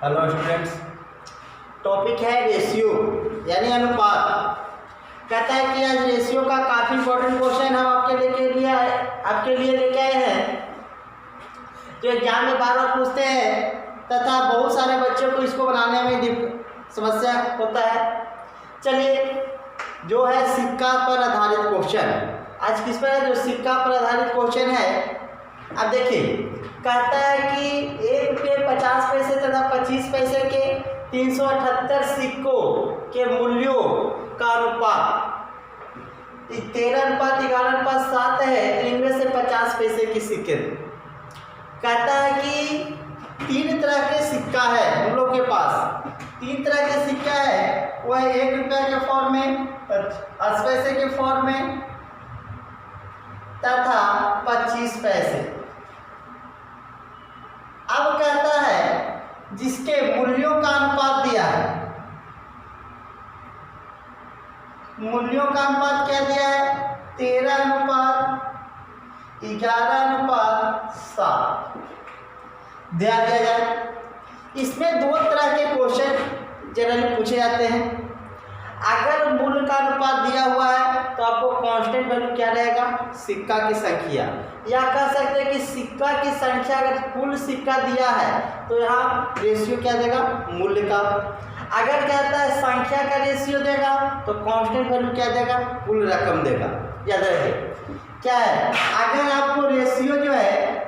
Hello students, topic है ratio यानी अनुपात। कहता है कि आज रेशियो का काफ़ी इंपॉर्टेंट क्वेश्चन हम आपके लिए लेके आए हैं, जो एग्जाम में बार बार पूछते हैं तथा बहुत सारे बच्चों को इसको बनाने में समस्या होता है। चलिए, जो है सिक्का पर आधारित क्वेश्चन आज किस पर है? जो सिक्का पर आधारित क्वेश्चन है। अब देखिए, कहता है कि 1 रुपये 50 पैसे तथा 25 पैसे के 378 सिक्कों के मूल्यों का अनुपात 13:11:7 है। तो इनमें से 50 पैसे की सिक्के, कहता है कि 3 तरह के सिक्का है हम लोग के पास। 3 तरह के सिक्का है, वह 1 रुपये के फॉर्म में, 10 पैसे के फॉर्म में तथा 25 पैसे। अब कहता है जिसके मूल्यों का अनुपात दिया है, मूल्यों का अनुपात क्या दिया है? 13:11:7 ध्यान दिया जाए। इसमें 2 तरह के क्वेश्चन जनरली पूछे जाते हैं। अगर मूल्य का अनुपात दिया हुआ है तो आपको कांस्टेंट वैल्यू क्या रहेगा? सिक्का की संख्या, या कह सकते हैं कि सिक्का की संख्या। अगर कुल सिक्का दिया है तो यहाँ रेशियो क्या देगा? मूल्य का। अगर कहता है संख्या का रेशियो देगा तो कांस्टेंट वैल्यू क्या देगा? कुल रकम देगा। याद रहे क्या है? अगर आपको रेशियो जो है,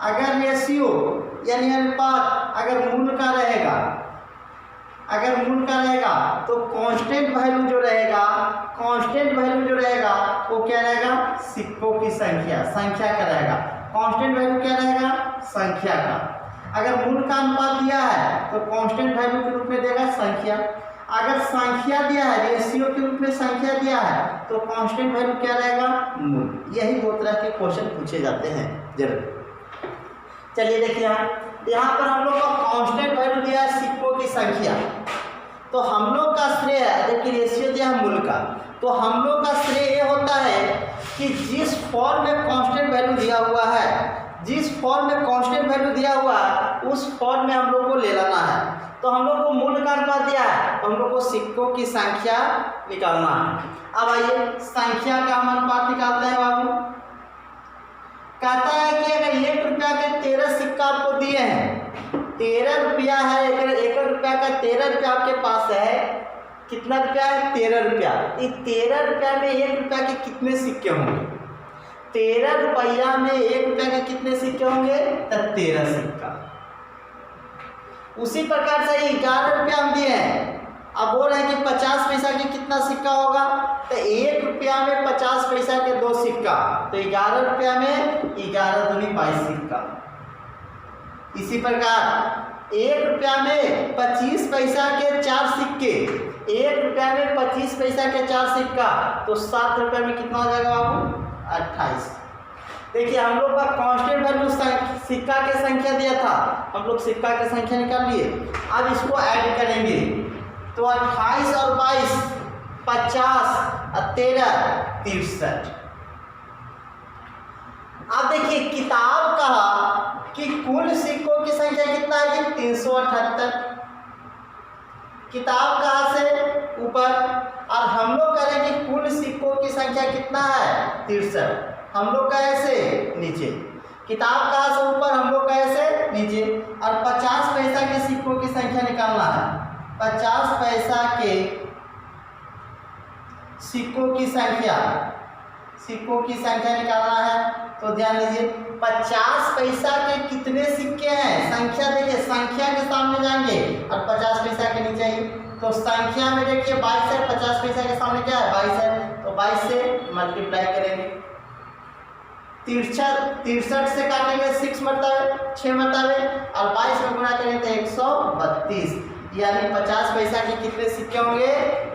अगर रेशियो यानी अनुपात अगर मूल्य का रहेगा, अगर मूल्य का रहेगा तो कांस्टेंट वैल्यू जो रहेगा, कांस्टेंट वैल्यू जो रहेगा वो क्या रहेगा? सिक्कों की संख्या का रहेगा। कांस्टेंट वैल्यू क्या रहेगा? संख्या का। अगर मूल्य का अनुपात दिया है तो कांस्टेंट वैल्यू के रूप में देगा संख्या। अगर संख्या दिया है, रेशियो के रूप में संख्या दिया है, तो कांस्टेंट वैल्यू क्या रहेगा? मूल्य। यही 2 तरह के क्वेश्चन पूछे जाते हैं जरूर। चलिए देखिए, यहाँ पर हम लोग का कांस्टेंट वैल्यू दिया है सिक्कों की संख्या, तो हम लोग का श्रेय है, जबकि रेशियो दिया है मूल्य का, तो हम लोग का श्रेय ये होता है कि जिस फॉर्म में कांस्टेंट वैल्यू दिया हुआ है, जिस फॉर्म में कांस्टेंट वैल्यू दिया हुआ है उस फॉर्म में हम लोग को ले लाना है। तो हम लोग को मूल्य का अनुपात दिया है तो हम लोग को सिक्कों की संख्या निकालना है। अब आइए संख्या का हम अनुपात निकालते हैं बाबू। कहता है कि अगर 1 रुपया के 13 सिक्का आपको दिए हैं, 13 रुपया है, अगर 1 रुपया का 13 रुपया आपके पास है, कितना रुपया है? 13 रुपया। इस 13 रुपया में 1 रुपया के कितने सिक्के होंगे? 13 रुपया में 1 रुपया के कितने सिक्के होंगे? तो 13 सिक्का। उसी प्रकार से 11 रुपया हम दिए हैं, अब बोल रहे हैं कि 50 पैसा के कितना सिक्का होगा? तो 1 रुपया में 50 पैसा के 2 सिक्का, तो 11 रुपया में 11 दूनी 22 सिक्का। इसी प्रकार 1 रुपया में 25 पैसा के 4 सिक्के, 1 रुपया में 25 पैसा के 4 सिक्का, तो 7 रुपया में कितना हो जाएगा बाबू? 28। देखिए, हम लोग का कांस्टेंट वैल्यू सिक्का की संख्या दिया था, हम लोग सिक्का की संख्या निकाल लिए। अब इसको ऐड करेंगे तो 28 और 22, 50 और 13, 63। अब देखिए, किताब कहा कि कुल सिक्कों की संख्या कितना है? 378। किताब कहाँ से? ऊपर। और हम लोग कह रहे हैं कि कुल सिक्कों की संख्या कितना है? 63। हम लोग का ऐसे नीचे, किताब कहाँ से? ऊपर, हम लोग का ऐसे नीचे। और 50 पैसा के सिक्कों की संख्या निकालना है। 50 पैसा के सिक्कों की संख्या निकालना है। तो ध्यान दीजिए, 50 पैसा के कितने सिक्के हैं? संख्या देखिए, संख्या के सामने जाएंगे और 50 पैसा के नीचे ही, तो संख्या में देखिए 22 है, 50 पैसा के सामने क्या है? 22 है, तो 22 से मल्टीप्लाई करेंगे। 63 से काटेंगे 6 मरतबे, और 22 में गुणा करेंगे तो 132, यानी 50 पैसा के कितने सिक्के होंगे?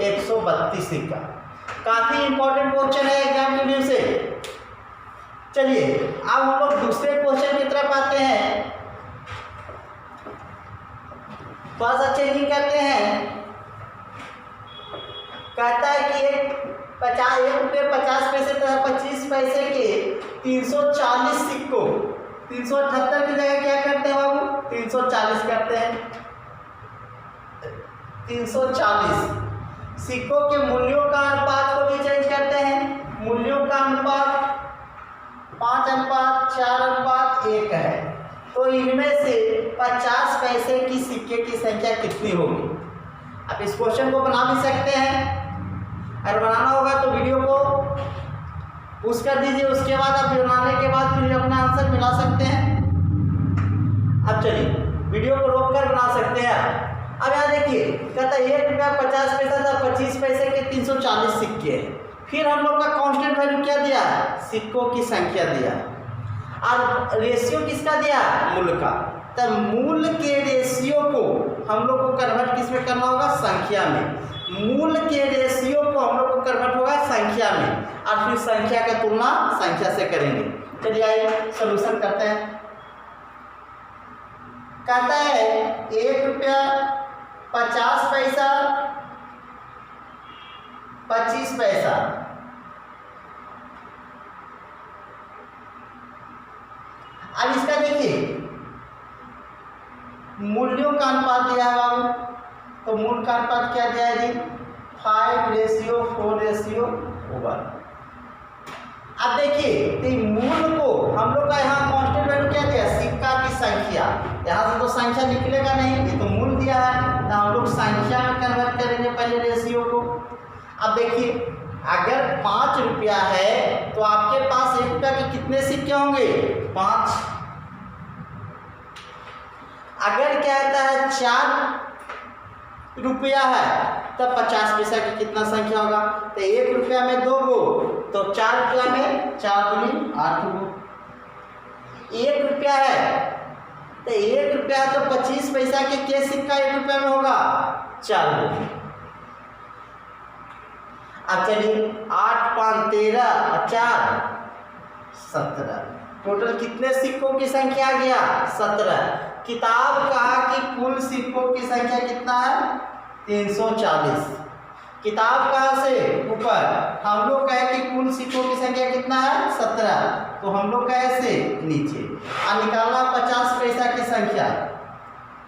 132 सिक्का। काफी इंपॉर्टेंट क्वेश्चन है एग्जाम के व्यू से। चलिए, अब हम लोग दूसरे क्वेश्चन की तरफ आते हैं। थोड़ा सा चेंजिंग करते हैं। कहता है कि 1 रुपये 50 पैसे तथा 25 पैसे के 340 सिक्कों 378 की जगह क्या करते हैं बाबू 340 करते हैं। 340 सिक्कों के मूल्यों का अनुपात को भी चेंज करते हैं। मूल्यों का अनुपात 5:4:1 है। तो इनमें से 50 पैसे की सिक्के की संख्या कितनी होगी? आप इस क्वेश्चन को बना भी सकते हैं। अगर बनाना होगा तो वीडियो को पुश कर दीजिए, उसके बाद आप बनाने के बाद फिर अपना आंसर मिला सकते हैं। अब चलिए वीडियो को रोक कर बना सकते हैं। अब यहाँ देखिए, कहता है 1 रुपया 50 पैसा था, 25 पैसे के 340 सिक्के हैं। फिर हम लोग का कांस्टेंट वैल्यू क्या दिया है? सिक्कों की संख्या दिया है। और रेशियो किसका दिया है? मूल का। तब मूल के रेशियो को हम लोग को कन्वर्ट किस में करना होगा? संख्या में। मूल के रेशियो को हम लोग को कन्वर्ट होगा संख्या में, और फिर संख्या का तुलना संख्या से करेंगे। चलिए आइए सॉल्यूशन करते हैं। कहता है 1 रुपया 50 पैसा 25 पैसा। अब इसका देखिए मूल्यों का अनुपात दिया है बाबू, तो मूल का अनुपात क्या दिया है जी? 5:4:1। अब देखिए मूल को हम लोग का यहाँ कांस्टेंट वैल्यू क्या दिया? सिक्का की संख्या। यहाँ से तो संख्या निकलेगा नहीं, ये तो मूल दिया है, तो हम लोग संख्या में कन्वर्ट करेंगे पहले रेशियो को। अब देखिए अगर 5 रुपया है तो आपके पास 1 रुपया के कितने सिक्के होंगे? 5। अगर क्या कहता है 4 रुपया है तब 50 पैसा की कितना संख्या होगा? तो 1 रुपया में 2 गो, तो 4 रुपया में 4 दूनी 8 गो। 1 रुपया है तो 1 रुपया तो 25 पैसा के सिक्का 1 रुपया में होगा? 4 गो। अब चलिए 8 5 13 और 4 17। टोटल कितने सिक्कों की संख्या आ गया? 17। किताब कहा कि कुल सिक्कों की संख्या कितना है? 340। किताब कहाँ से? ऊपर। हम लोग कहे कि कुल सिक्कों की संख्या कितना है? 17। तो हम लोग कहे से नीचे। और निकालना 50 पैसा की संख्या।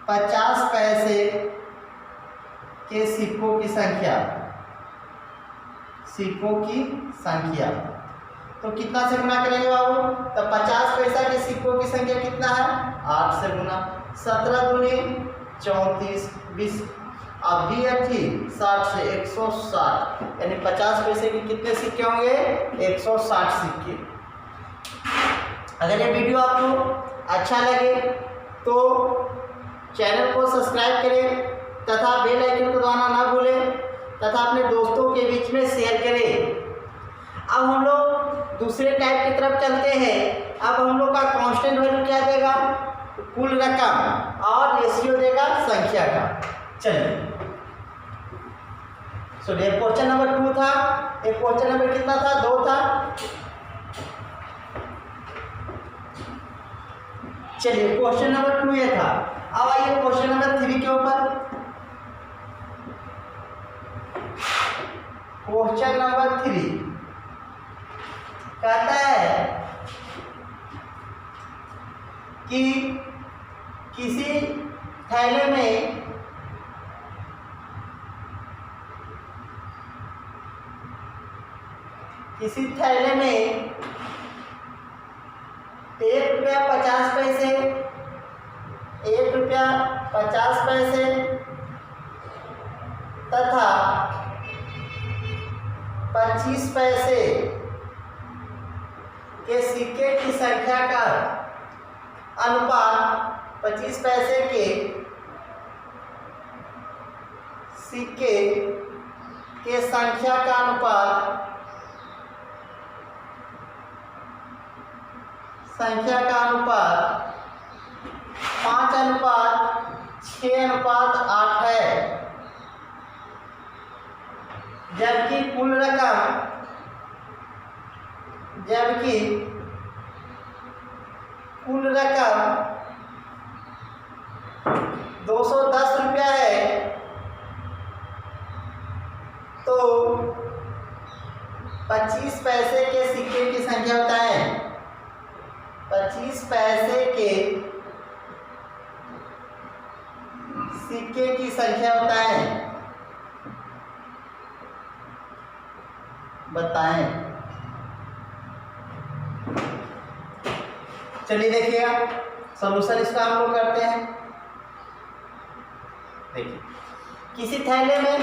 50 पैसे के सिक्कों की संख्या। सिक्कों की संख्या तो कितना से गुना करेंगे बाबू? तो 50 पैसा के सिक्कों की संख्या कितना है? 8 से गुना। 17 दूनी 34 20 अब भी 60 से 160, यानी 50 पैसे के कितने सिक्के होंगे? 160 सिक्के। अगर ये वीडियो आपको अच्छा लगे तो चैनल को सब्सक्राइब करें तथा बेल आइकन को दबाना ना भूलें तथा अपने दोस्तों के बीच में शेयर करें। अब हम लोग दूसरे टाइप की तरफ चलते हैं। अब हम लोग का कांस्टेंट वैल्यू क्या देगा? कुल रकम, और रेशियो देगा संख्या का। चलिए ये क्वेश्चन नंबर 2 था। एक क्वेश्चन नंबर कितना था? 2 था। चलिए क्वेश्चन नंबर 2 ये था। अब आइए क्वेश्चन नंबर 3 के ऊपर। क्वेश्चन नंबर 3 कहता है कि किसी थैले में एक रुपया 50 पैसे 1 रुपया 50 पैसे तथा 25 पैसे के सिक्के की संख्या का अनुपात 25 पैसे के सिक्के के संख्या का अनुपात 5:6:8 है, जबकि कुल रकम 210 रुपया है। तो 25 पैसे के सिक्के की संख्या बताएं। 25 पैसे के सिक्के की संख्या होता है? बताएं। चलिए देखिएगा सॉल्यूशन इसका हम लोग करते हैं। देखिए किसी थैले में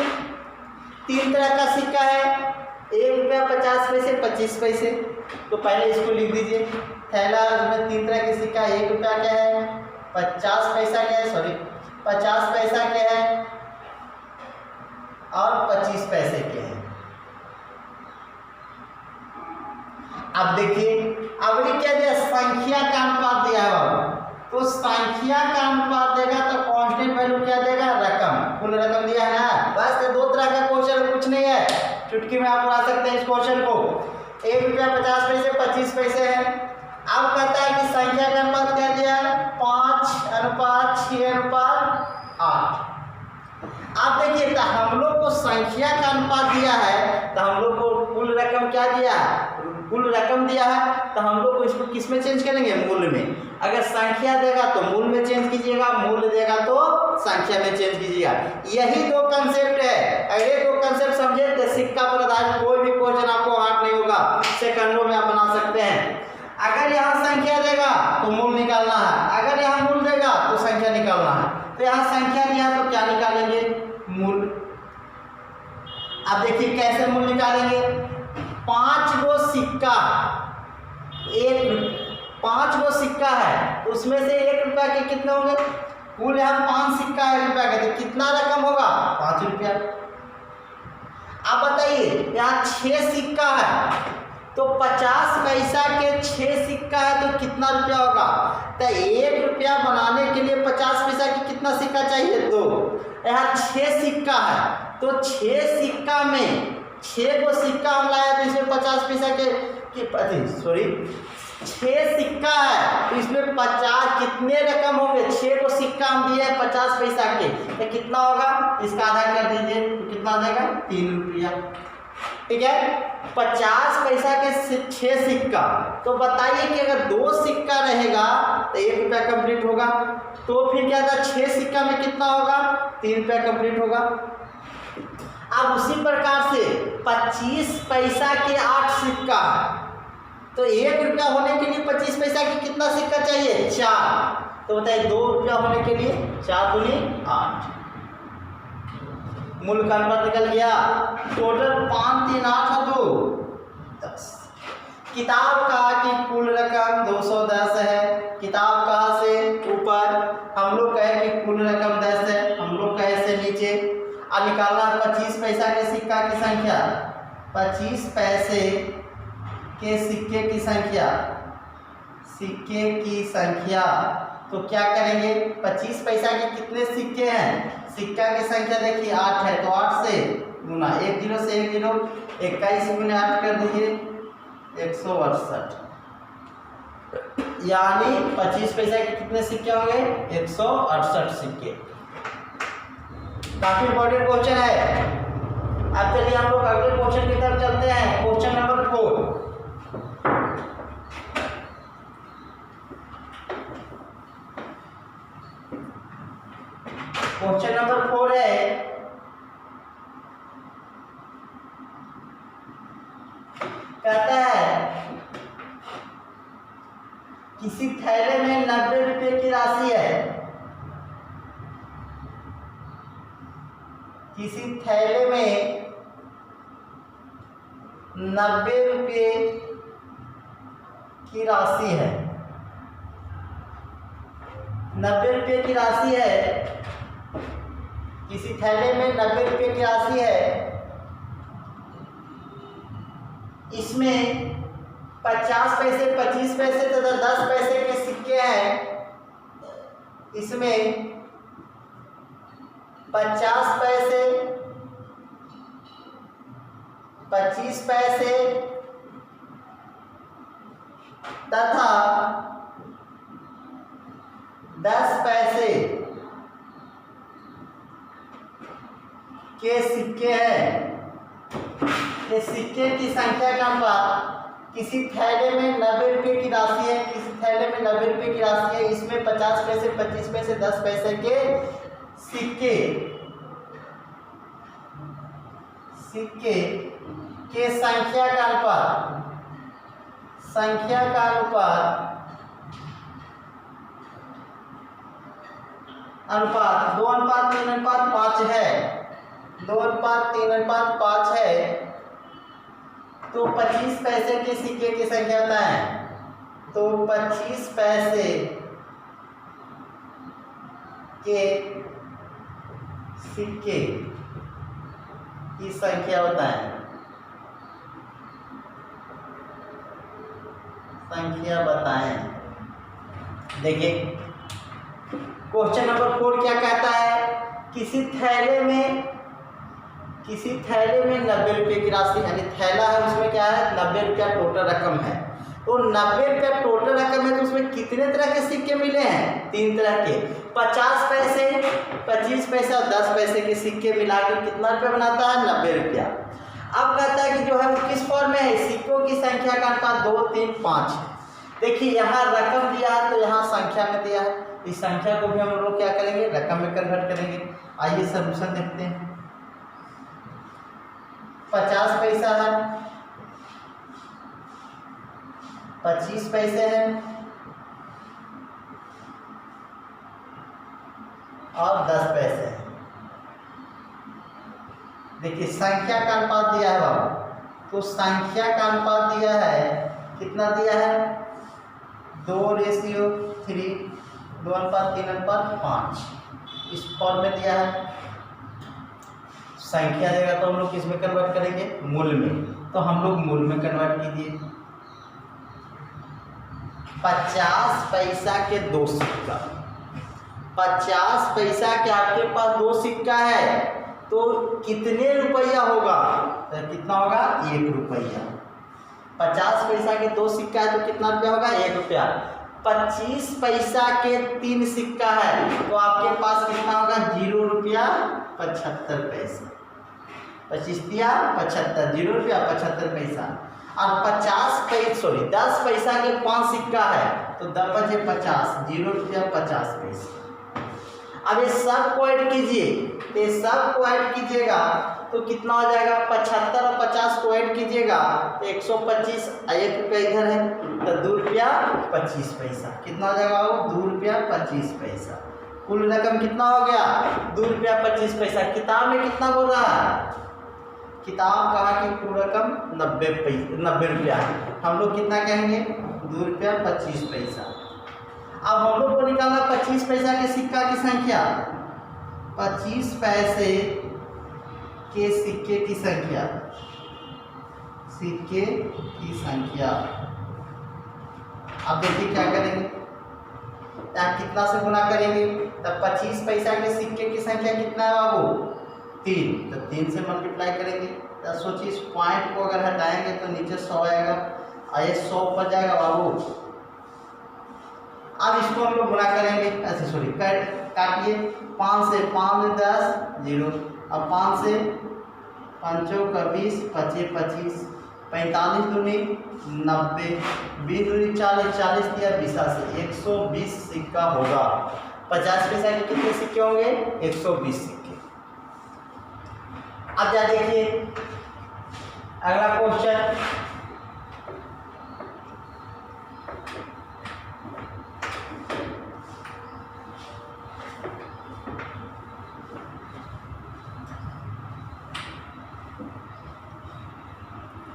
3 तरह का सिक्का है, 1 रुपया, 50 पैसे, 25 पैसे। तो पहले इसको लिख दीजिए। थैला में 3 तरह के सिक्का, 1 रुपया क्या है, 50 पैसा क्या है, सॉरी 50 पैसा क्या है और 25 पैसे के हैं। अब देखिए अगली क्या दिया, संख्या का अनुपात दिया है बाबू। तो संख्या का अनुपात देगा तो कांस्टेंट वैल्यू क्या देगा, रकम, कुल रकम दिया है ना। बस 2 तरह का क्वेश्चन, कुछ नहीं है, चुटकी में आप उड़ा सकते हैं इस क्वेश्चन को। 1 रुपया, 50 पैसे, 25 पैसे है। अब कहता है कि संख्या का अनुपात क्या दिया है, 5:6:8। अब देखिए तो हम लोग को संख्या का अनुपात दिया है तो हम लोग को कुल रकम क्या दिया है, कुल रकम दिया है। तो हम लोग को इसको किस में चेंज करेंगे, मूल्य में। अगर संख्या देगा तो मूल्य में चेंज कीजिएगा, मूल्य देगा तो संख्या में चेंज कीजिएगा। यही 2 कंसेप्ट है। अगर ये 2 कंसेप्ट समझे तो सिक्का पर आधारित कोई भी क्वेश्चन आपको हार्ड नहीं होगा, सेकंडों में आप बना सकते हैं। अगर यहाँ संख्या देगा तो मूल निकालना है, अगर यहाँ मूल देगा तो संख्या निकालना है। तो यहाँ संख्या दिया तो क्या निकालेंगे, मूल। अब देखिए कैसे मूल निकालेंगे। 5 गो सिक्का, 5 गो सिक्का है तो उसमें से 1 रुपया के कितने होंगे, कुल यहाँ 5 सिक्का 1 रुपया के, तो कितना रकम होगा, 5 रुपया। अब बताइए यहाँ 6 सिक्का है तो 50 पैसा के 6 सिक्का है तो कितना रुपया होगा। तो 1 रुपया बनाने के लिए 50 पैसा की कितना सिक्का चाहिए, 2। यहाँ 6 सिक्का है तो 6 सिक्का में 6 को सिक्का हम लाया तो इसमें 50 पैसा के सॉरी 6 सिक्का है तो इसमें 50 कितने रकम होंगे, 6 को सिक्का हम दिए 50 पैसा के, तो कितना होगा, इसका आधा कर दीजिए तो कितना देगा, 3 रुपया। ठीक है, 50 पैसा के 6 सिक्का। तो बताइए कि अगर 2 सिक्का रहेगा तो 1 रुपया कंप्लीट होगा, तो फिर क्या था, 6 सिक्का में कितना होगा, 3 रुपया कंप्लीट होगा। अब उसी प्रकार से 25 पैसा के 8 सिक्का, तो 1 रुपया होने के लिए 25 पैसा की कितना सिक्का चाहिए, 4। तो बताइए 2 रुपया होने के लिए 4 दूनी 8, मूल का नंबर निकल गया। टोटल 5 3 8 और 2 10। किताब का कि कुल रकम 210 है। किताब कहाँ से, ऊपर, हम लोग कहे कि कुल रकम 10 है, हम लोग कहे से नीचे। अब निकालना 25 पैसा के सिक्का की संख्या, 25 पैसे के सिक्के की संख्या, सिक्के की संख्या। तो क्या करेंगे, 25 पैसा के कितने सिक्के हैं, सिक्का की संख्या देखिए 8 है तो 8 से गुना, 1 0 से 1 0, 21 गुना 8 कर दीजिए 168, यानी 25 पैसा के कितने सिक्के होंगे, 168 सिक्के। काफी इंपॉर्टेंट क्वेश्चन है। अब चलिए हम लोग अगले क्वेश्चन की तरफ चलते हैं। Question number 4। क्वेश्चन नंबर 4 है, कहता है किसी थैले में 90 रुपए की राशि है, किसी थैले में 90 रुपए की राशि है, 90 रुपए की राशि है, किसी थैले में 90 रुपए की राशि है, इसमें 50 पैसे, 25 पैसे तथा 10 पैसे के सिक्के हैं। इसमें 50 पैसे, 25 पैसे तथा 10 पैसे के सिक्के हैं। ये सिक्के की संख्या का अनुपात, किसी थैले में 90 रुपए की राशि है, किसी थैले में 90 रुपए की राशि है, इसमें 50 पैसे, 25 पैसे, 10 पैसे के सिक्के के संख्या का अनुपात 2:3:5 है, 2:3:5 है, तो 25 पैसे के सिक्के की संख्या बताएं। तो 25 पैसे के सिक्के की संख्या बताएं। देखिए क्वेश्चन नंबर 4 क्या कहता है, किसी थैले में 90 रुपये की राशि, यानी थैला है उसमें क्या है 90 रुपया टोटल रकम है। तो 90 रुपया टोटल रकम है तो उसमें कितने तरह के सिक्के मिले हैं? 3 तरह के। 50 पैसे, 25 पैसे और 10 पैसे के सिक्के मिला के कितना रुपया बनाता है? 90 रुपया। अब कहता है कि जो है वो किस फॉर्म में है, सिक्कों की संख्या का अनुपात 2, 3, 5 है। देखिए यहाँ रकम दिया है तो यहाँ संख्या में दिया है, इस संख्या को भी हम लोग क्या करेंगे, रकम में कन्वर्ट करेंगे। आइए सॉल्यूशन देखते हैं। 50 पैसा है, 25 पैसे हैं और 10 पैसे हैं। देखिए संख्या का अनुपात दिया है बाबू, तो संख्या का अनुपात दिया है, कितना दिया है 2:3, 2:3:5 इस फॉर्म में दिया है। संख्या देगा तो हम लोग किस में कन्वर्ट करेंगे, मूल में, तो हम लोग मूल में कन्वर्ट कीजिए। 50 पैसा के 2 सिक्का, 50 पैसा के आपके पास 2 सिक्का है तो कितने रुपया होगा, तो कितना होगा 1 रुपया। 50 पैसा के 2 सिक्का है तो कितना रुपया होगा 1 रुपया। 25 पैसा के 3 सिक्का है तो आपके पास कितना होगा 0 रुपया 75 पैसा। 25 दिया 75, 0 रुपया 75 पैसा। और 10 पैसा के 5 सिक्का है तो 10 बचे 50, 0 रुपया 50 पैसा। अब ये सब को ऐड कीजिए, तो ये सब को ऐड कीजिएगा तो कितना हो जाएगा 75 और 50 को ऐड कीजिएगा तो 125, 1 रुपया इधर है तो 2 रुपया 25 पैसा। कितना हो जाएगा वो 2 रुपया 25 पैसा। कुल रकम कितना हो गया 2 रुपया 25 पैसा। किताब में कितना बोल रहा है, किताब कहा कि कुल रकम 90 रुपया है, हम लोग कितना कहेंगे 2 रुपया 25 पैसा। अब हम लोग को निकालना 25 पैसा के सिक्का की संख्या, 25 पैसे के सिक्के की संख्या, अब देखिए क्या करेंगे, यहाँ कितना से गुना करेंगे, तब 25 पैसा के सिक्के की संख्या कितना है बाबू 3, तो 3 से मल्टीप्लाई करेंगे। तो सोचिए इस पॉइंट को अगर हटाएंगे तो नीचे 100 आएगा और ये 100 पर जाएगा बाबू। अब इसको हम लोग गुणा करेंगे, ऐसे सॉरी काटिए, 5 से 5 में 10 0, अब 5 से 5 का 20, 25 25, 45 दूनी 90, 20 दूनी 40, 40 दिया 20 से 120 सिक्का होगा। 50 पैसा के कितने सिक्के होंगे 120 सिक्के। अब जा देखिए अगला क्वेश्चन,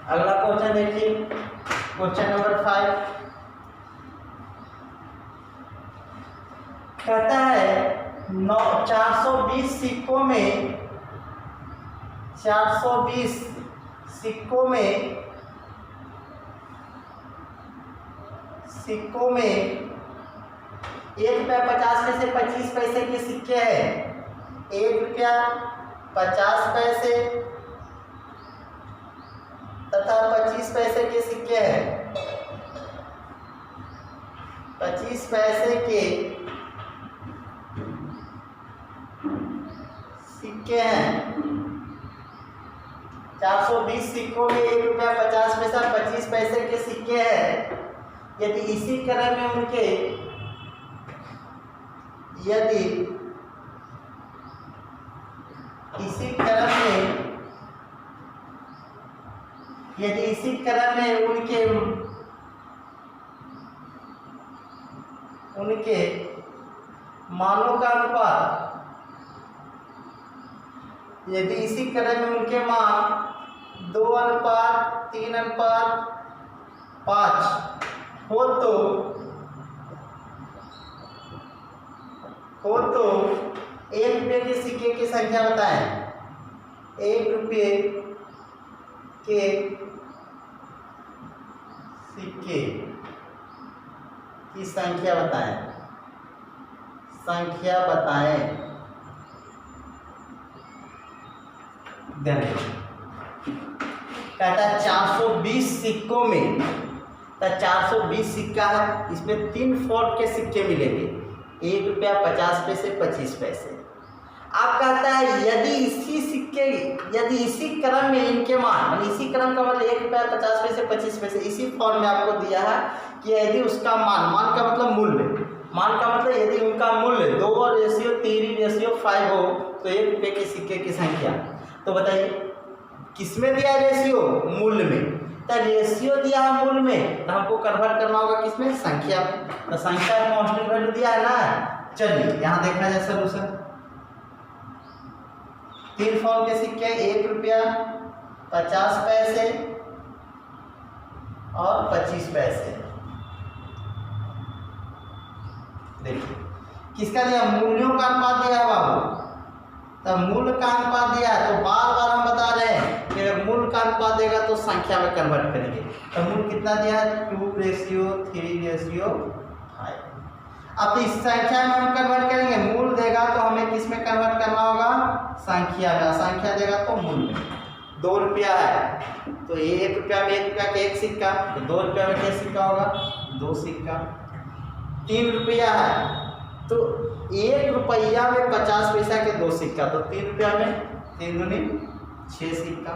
अगला क्वेश्चन देखिए, क्वेश्चन नंबर 5 कहता है 420 सिक्कों में 420 सिक्कों में 1 रुपया 50 पैसे 25 पैसे के सिक्के हैं। 1 रुपया 50 पैसे तथा 25 पैसे के सिक्के हैं। 25 पैसे के सिक्के हैं। 420 सिक्कों में 1 रुपया 50 पैसा 25 पैसे के सिक्के हैं। यदि इसी क्रम में उनके यदि इसी क्रम में उनके मानों का अनुपात, यदि इसी क्रम में उनके मान 2:3:5 हो तो 1 रुपये के सिक्के की संख्या बताएं। 1 रुपये के सिक्के की संख्या बताएं। कहता है 420 सिक्कों में, तो 420 सिक्का है, इसमें 3 फोर्ट के सिक्के मिलेंगे, 1 रुपया, 50 पैसे, 25 पैसे। आप कहता है यदि इसी क्रम में इनके मान, इसी क्रम का मतलब 1 रुपया, 50 पैसे, 25 पैसे, इसी फॉर्म में आपको दिया है कि यदि उसका मान का मतलब मूल्य, यदि उनका मूल्य 2:3:5 हो तो 1 रुपये के सिक्के की संख्या। तो बताइए किसमें दिया है रेशियो? मूल्य में। तो रेशियो दिया है मूल्य में, तो हमको कन्वर्ट करना होगा किसमें? संख्या में। तो संख्या में कांस्टेंट वैल्यू दिया है ना। चलिए यहाँ देखा जाए सलूशन। 3 फॉर्म के सिक्के, 1 रुपया, 50 पैसे और 25 पैसे। देखिए किसका दिया? मूल्यों का अनुपात दिया है बाबू। तो मूल्य का अनुपात दिया है, तो बार बार हम बता रहे हैं कि अगर मूल्य का अनुपात देगा तो संख्या में कन्वर्ट करेंगे। तो मूल्य कितना दिया है? 2:3:5। अब तो इस संख्या में हम कन्वर्ट करेंगे। मूल्य देगा तो हमें किस में कन्वर्ट करना होगा? संख्या में। संख्या देगा तो मूल्य में। 2 रुपया है तो 1 रुपया में 1 रुपया का 1 सिक्का, तो 2 रुपया में क्या सिक्का होगा? 2 सिक्का। 3 रुपया है तो 1 रुपया में 50 पैसा के 2 सिक्का, तो 3 रुपया में 3 दूनी 6 सिक्का।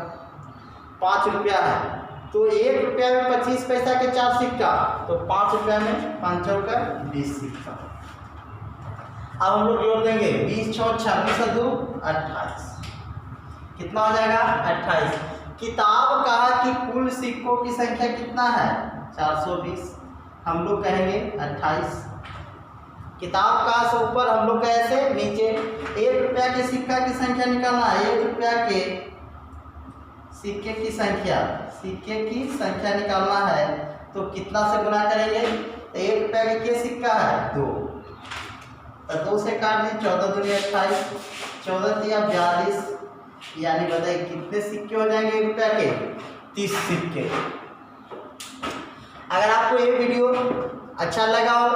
5 रुपया है तो 1 रुपया में 25 पैसा के 4 सिक्का, तो 5 रुपया में 5 का 20 सिक्का। अब हम लोग जोड़ देंगे 20 × 26 × 2 28। कितना हो जाएगा? 28। किताब कहा कि कुल सिक्कों की संख्या कितना है? 420। हम लोग कहेंगे 28। किताब का से ऊपर, हम लोग कैसे नीचे। 1 रुपया के सिक्का की संख्या निकालना है। 1 रुपया के सिक्के की संख्या निकालना है, तो कितना से गुना करेंगे? 1 रुपया के सिक्का है 2, तो 2 से काट दी, 14 दूनी 28, 14 दिया 42, यानी बताइए कितने सिक्के हो जाएंगे 1 रुपया के? 30 सिक्के। अगर आपको ये वीडियो अच्छा लगा हो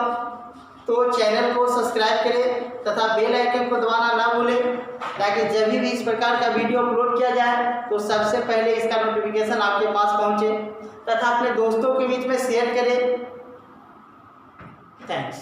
तो चैनल को सब्सक्राइब करें तथा बेल आइकन को दबाना ना भूलें, ताकि जब भी इस प्रकार का वीडियो अपलोड किया जाए तो सबसे पहले इसका नोटिफिकेशन आपके पास पहुंचे, तथा अपने दोस्तों के बीच में शेयर करें। थैंक्स।